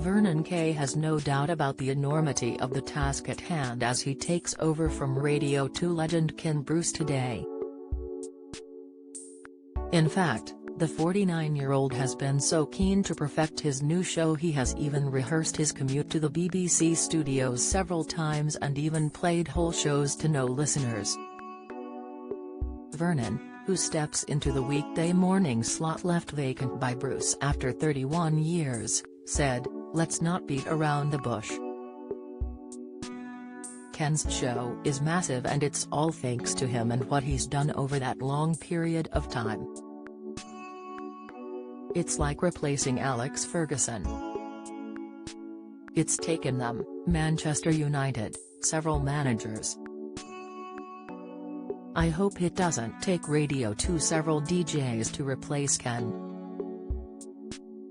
Vernon Kay has no doubt about the enormity of the task at hand as he takes over from Radio 2 legend Ken Bruce today. In fact, the 49-year-old has been so keen to perfect his new show he has even rehearsed his commute to the BBC studios several times and even played whole shows to no listeners. Vernon, who steps into the weekday morning slot left vacant by Bruce after 31 years, said, "Let's not beat around the bush. Ken's show is massive and it's all thanks to him and what he's done over that long period of time. It's like replacing Alex Ferguson. It's taken them, Manchester United, several managers. I hope it doesn't take Radio 2 several DJs to replace Ken."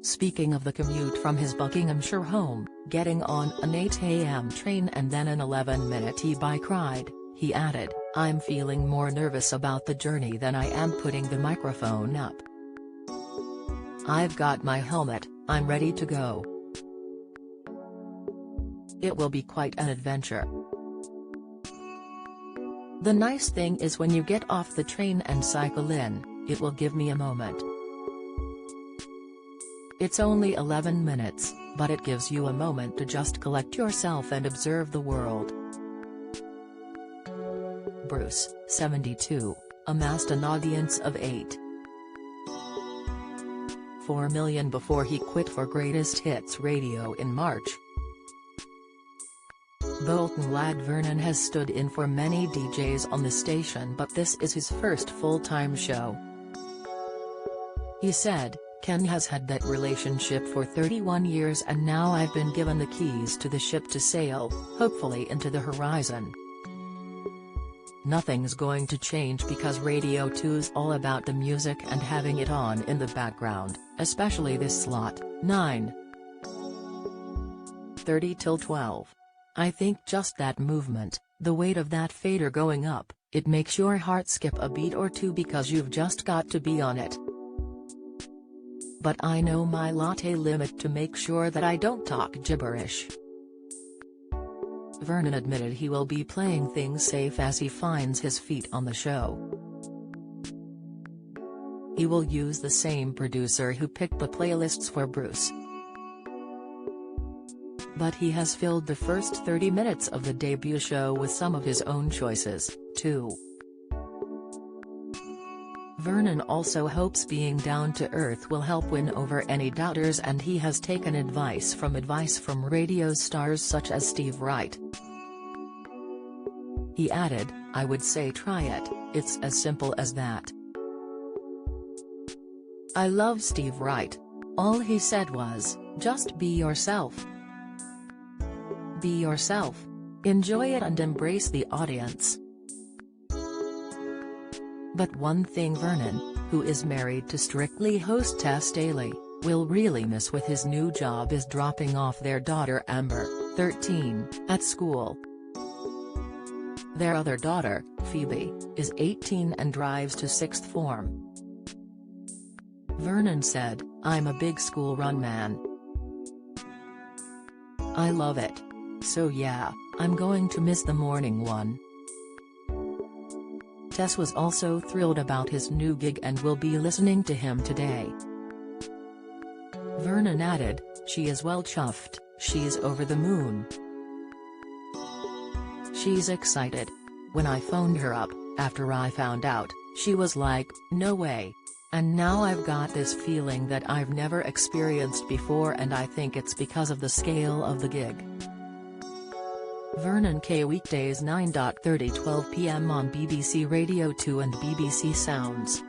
Speaking of the commute from his Buckinghamshire home, getting on an 8 a.m. train and then an 11-minute e-bike ride, he added, "I'm feeling more nervous about the journey than I am putting the microphone up. I've got my helmet, I'm ready to go. It will be quite an adventure. The nice thing is when you get off the train and cycle in, it will give me a moment. It's only 11 minutes, but it gives you a moment to just collect yourself and observe the world." Bruce, 72, amassed an audience of 8.4 million before he quit for Greatest Hits Radio in March. Bolton lad Vernon has stood in for many DJs on the station, but this is his first full-time show. He said, "Ken has had that relationship for 31 years and now I've been given the keys to the ship to sail, hopefully into the horizon. Nothing's going to change because Radio 2's all about the music and having it on in the background, especially this slot, 9:30 till 12. I think just that movement, the weight of that fader going up, it makes your heart skip a beat or two because you've just got to be on it. But I know my latte limit to make sure that I don't talk gibberish." Vernon admitted he will be playing things safe as he finds his feet on the show. He will use the same producer who picked the playlists for Bruce. But he has filled the first 30 minutes of the debut show with some of his own choices, too. Vernon also hopes being down to earth will help win over any doubters, and he has taken advice from radio stars such as Steve Wright. He added, "I would say try it, it's as simple as that. I love Steve Wright. All he said was, just be yourself. Be yourself. Enjoy it and embrace the audience." But one thing Vernon, who is married to Strictly host Tess Daly, will really miss with his new job is dropping off their daughter Amber, 13, at school. Their other daughter, Phoebe, is 18 and drives to 6th form. Vernon said, "I'm a big school run man. I love it. So yeah, I'm going to miss the morning one." Tess was also thrilled about his new gig and will be listening to him today. Vernon added, "She is well chuffed, she's over the moon. She's excited. When I phoned her up, after I found out, she was like, no way. And now I've got this feeling that I've never experienced before, and I think it's because of the scale of the gig." Vernon Kay, weekdays 9:30–12 p.m. on BBC Radio 2 and BBC Sounds.